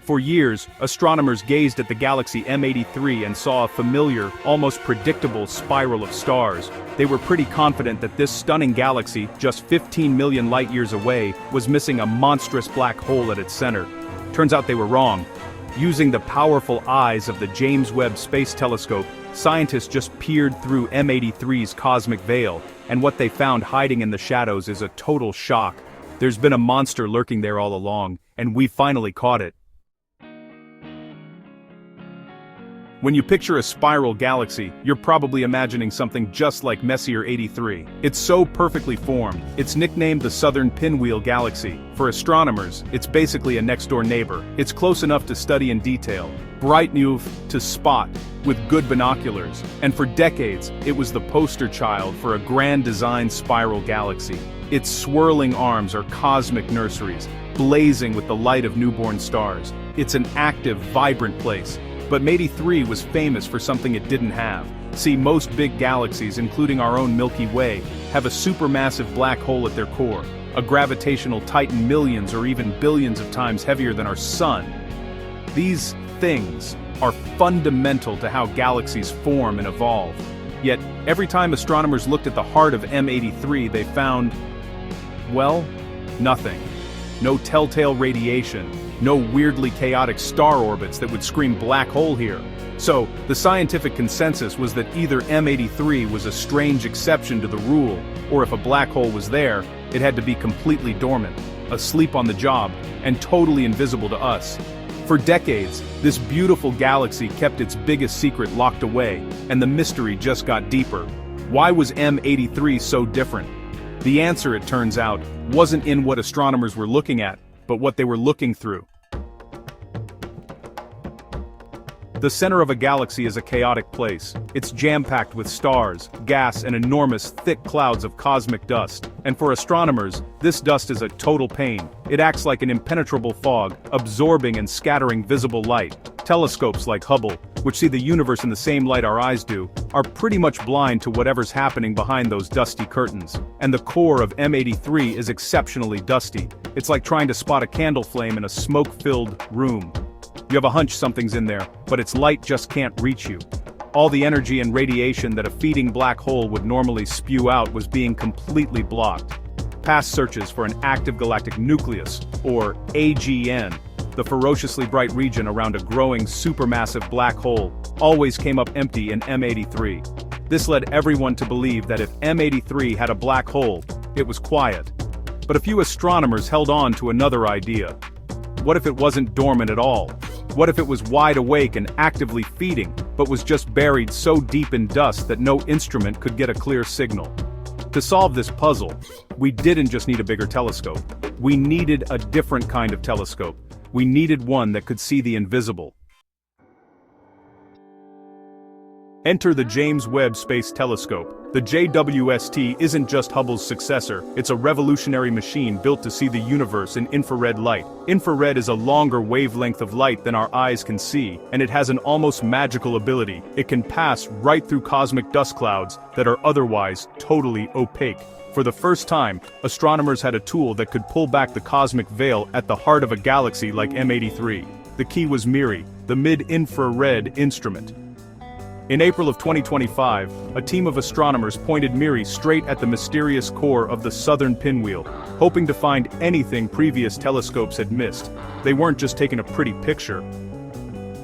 For years, astronomers gazed at the galaxy M83 and saw a familiar, almost predictable spiral of stars. They were pretty confident that this stunning galaxy, just 15 million light-years away, was missing a monstrous black hole at its center. Turns out they were wrong. Using the powerful eyes of the James Webb Space Telescope, scientists just peered through M83's cosmic veil, and what they found hiding in the shadows is a total shock. There's been a monster lurking there all along, and we finally caught it. When you picture a spiral galaxy, you're probably imagining something just like Messier 83. It's so perfectly formed, it's nicknamed the Southern Pinwheel Galaxy. For astronomers, it's basically a next-door neighbor. It's close enough to study in detail, bright enough to spot with good binoculars, and for decades, it was the poster child for a grand design spiral galaxy. Its swirling arms are cosmic nurseries, blazing with the light of newborn stars. It's an active, vibrant place. But M83 was famous for something it didn't have. See, most big galaxies, including our own Milky Way, have a supermassive black hole at their core, a gravitational titan millions or even billions of times heavier than our sun. These things are fundamental to how galaxies form and evolve. Yet, every time astronomers looked at the heart of M83, they found, well, nothing. No telltale radiation. No weirdly chaotic star orbits that would scream black hole here. So, the scientific consensus was that either M83 was a strange exception to the rule, or if a black hole was there, it had to be completely dormant, asleep on the job, and totally invisible to us. For decades, this beautiful galaxy kept its biggest secret locked away, and the mystery just got deeper. Why was M83 so different? The answer, it turns out, wasn't in what astronomers were looking at, but what they were looking through. The center of a galaxy is a chaotic place. It's jam-packed with stars, gas, and enormous, thick clouds of cosmic dust. And for astronomers, this dust is a total pain. It acts like an impenetrable fog, absorbing and scattering visible light. Telescopes like Hubble, which see the universe in the same light our eyes do, are pretty much blind to whatever's happening behind those dusty curtains. And the core of M83 is exceptionally dusty. It's like trying to spot a candle flame in a smoke-filled room. You have a hunch something's in there, but its light just can't reach you. All the energy and radiation that a feeding black hole would normally spew out was being completely blocked. Past searches for an active galactic nucleus, or AGN, the ferociously bright region around a growing supermassive black hole, always came up empty in M83. This led everyone to believe that if M83 had a black hole, it was quiet. But a few astronomers held on to another idea. What if it wasn't dormant at all? What if it was wide awake and actively feeding, but was just buried so deep in dust that no instrument could get a clear signal? To solve this puzzle, we didn't just need a bigger telescope. We needed a different kind of telescope. We needed one that could see the invisible. Enter the James Webb Space Telescope. The JWST isn't just Hubble's successor, it's a revolutionary machine built to see the universe in infrared light. Infrared is a longer wavelength of light than our eyes can see, and it has an almost magical ability. It can pass right through cosmic dust clouds that are otherwise totally opaque. For the first time, astronomers had a tool that could pull back the cosmic veil at the heart of a galaxy like M83. The key was Messier, the mid-infrared instrument. In April of 2025, a team of astronomers pointed Messier straight at the mysterious core of the southern pinwheel, hoping to find anything previous telescopes had missed. They weren't just taking a pretty picture.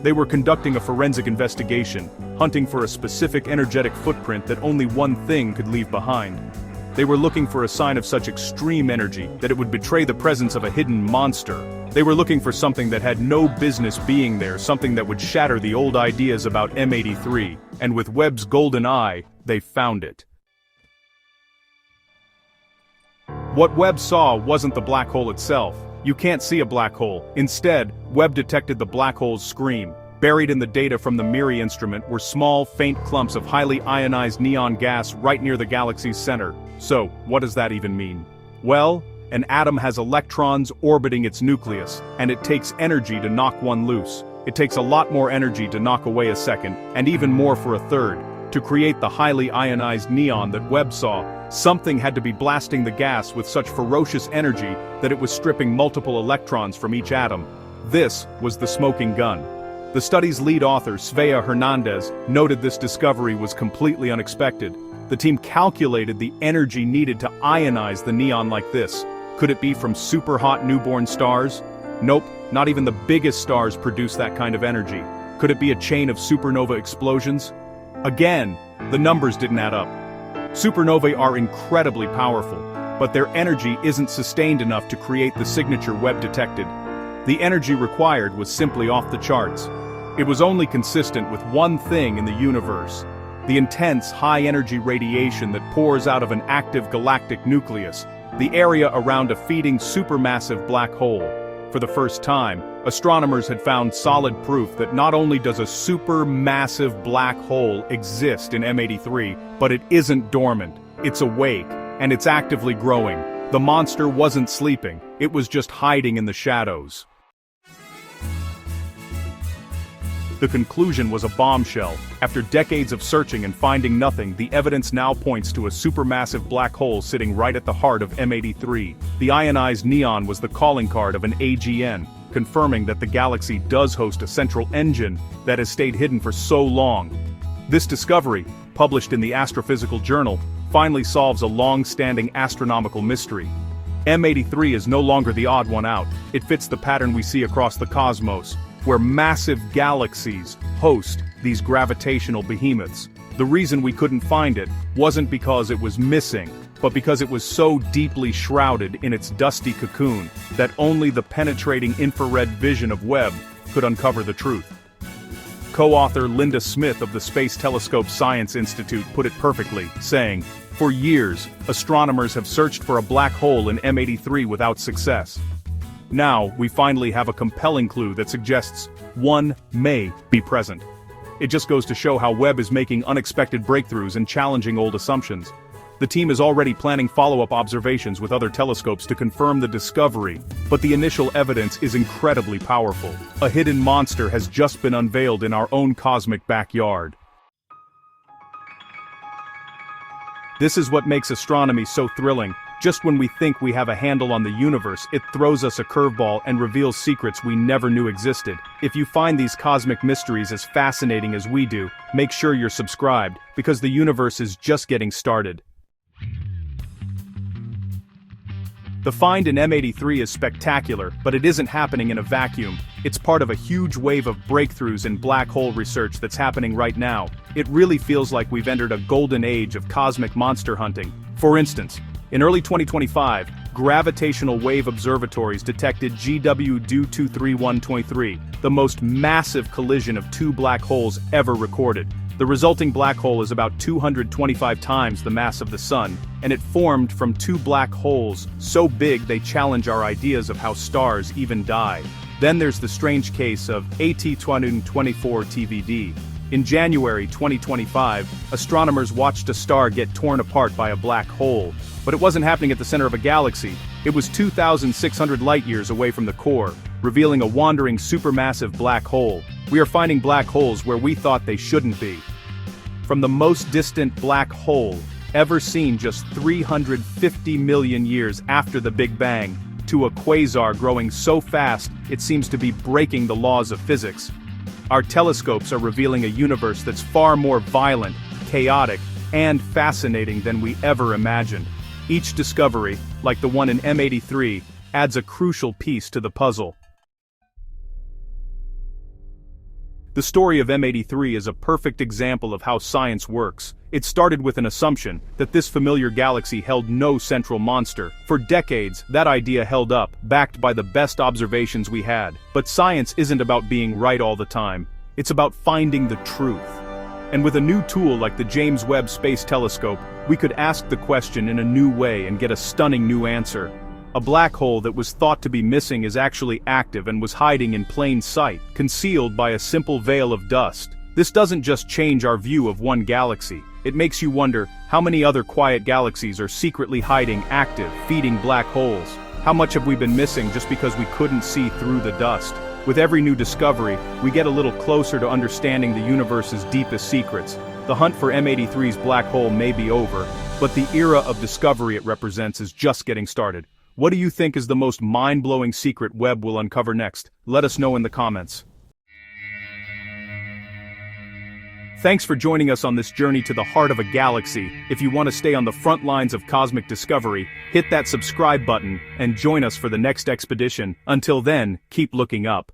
They were conducting a forensic investigation, hunting for a specific energetic footprint that only one thing could leave behind. They were looking for a sign of such extreme energy that it would betray the presence of a hidden monster. They were looking for something that had no business being there, something that would shatter the old ideas about M83, and with Webb's golden eye, they found it. What Webb saw wasn't the black hole itself. You can't see a black hole. Instead, Webb detected the black hole's scream. Buried in the data from the Messier instrument were small, faint clumps of highly ionized neon gas right near the galaxy's center. So, what does that even mean? Well, an atom has electrons orbiting its nucleus, and it takes energy to knock one loose. It takes a lot more energy to knock away a second, and even more for a third. To create the highly ionized neon that Webb saw, something had to be blasting the gas with such ferocious energy that it was stripping multiple electrons from each atom. This was the smoking gun. The study's lead author, Svea Hernandez, noted this discovery was completely unexpected. The team calculated the energy needed to ionize the neon like this. Could it be from super hot newborn stars? Nope, not even the biggest stars produce that kind of energy. Could it be a chain of supernova explosions? Again, the numbers didn't add up. Supernovae are incredibly powerful, but their energy isn't sustained enough to create the signature Webb detected. The energy required was simply off the charts. It was only consistent with one thing in the universe: the intense high-energy radiation that pours out of an active galactic nucleus, the area around a feeding supermassive black hole. For the first time, astronomers had found solid proof that not only does a supermassive black hole exist in M83, but it isn't dormant, it's awake, and it's actively growing. The monster wasn't sleeping, it was just hiding in the shadows. The conclusion was a bombshell. After decades of searching and finding nothing, the evidence now points to a supermassive black hole sitting right at the heart of M83. The ionized neon was the calling card of an AGN, confirming that the galaxy does host a central engine that has stayed hidden for so long. This discovery, published in the Astrophysical Journal, finally solves a long-standing astronomical mystery. M83 is no longer the odd one out. It fits the pattern we see across the cosmos, where massive galaxies host these gravitational behemoths. The reason we couldn't find it wasn't because it was missing, but because it was so deeply shrouded in its dusty cocoon that only the penetrating infrared vision of Webb could uncover the truth. Co-author Linda Smith of the Space Telescope Science Institute put it perfectly, saying, "For years, astronomers have searched for a black hole in M83 without success. Now, we finally have a compelling clue that suggests one may be present." It just goes to show how Webb is making unexpected breakthroughs and challenging old assumptions. The team is already planning follow-up observations with other telescopes to confirm the discovery, but the initial evidence is incredibly powerful. A hidden monster has just been unveiled in our own cosmic backyard. This is what makes astronomy so thrilling. Just when we think we have a handle on the universe, it throws us a curveball and reveals secrets we never knew existed. If you find these cosmic mysteries as fascinating as we do, make sure you're subscribed, because the universe is just getting started. The find in M83 is spectacular, but it isn't happening in a vacuum. It's part of a huge wave of breakthroughs in black hole research that's happening right now. It really feels like we've entered a golden age of cosmic monster hunting. For instance, in early 2025, gravitational wave observatories detected JWST 23123, the most massive collision of two black holes ever recorded. The resulting black hole is about 225 times the mass of the Sun, and it formed from two black holes so big they challenge our ideas of how stars even die. Then there's the strange case of AT-224 TVD. In January 2025, astronomers watched a star get torn apart by a black hole. But it wasn't happening at the center of a galaxy. It was 2,600 light-years away from the core, revealing a wandering supermassive black hole. We are finding black holes where we thought they shouldn't be. From the most distant black hole ever seen just 350 million years after the Big Bang, to a quasar growing so fast it seems to be breaking the laws of physics. Our telescopes are revealing a universe that's far more violent, chaotic, and fascinating than we ever imagined. Each discovery, like the one in M83, adds a crucial piece to the puzzle. The story of M83 is a perfect example of how science works. It started with an assumption that this familiar galaxy held no central monster. For decades, that idea held up, backed by the best observations we had. But science isn't about being right all the time. It's about finding the truth. And with a new tool like the James Webb Space Telescope, we could ask the question in a new way and get a stunning new answer. A black hole that was thought to be missing is actually active and was hiding in plain sight, concealed by a simple veil of dust. This doesn't just change our view of one galaxy. It makes you wonder how many other quiet galaxies are secretly hiding active, feeding black holes. How much have we been missing just because we couldn't see through the dust? With every new discovery, we get a little closer to understanding the universe's deepest secrets. The hunt for M83's black hole may be over, but the era of discovery it represents is just getting started. What do you think is the most mind-blowing secret Webb will uncover next? Let us know in the comments. Thanks for joining us on this journey to the heart of a galaxy. If you want to stay on the front lines of cosmic discovery, hit that subscribe button and join us for the next expedition. Until then, keep looking up.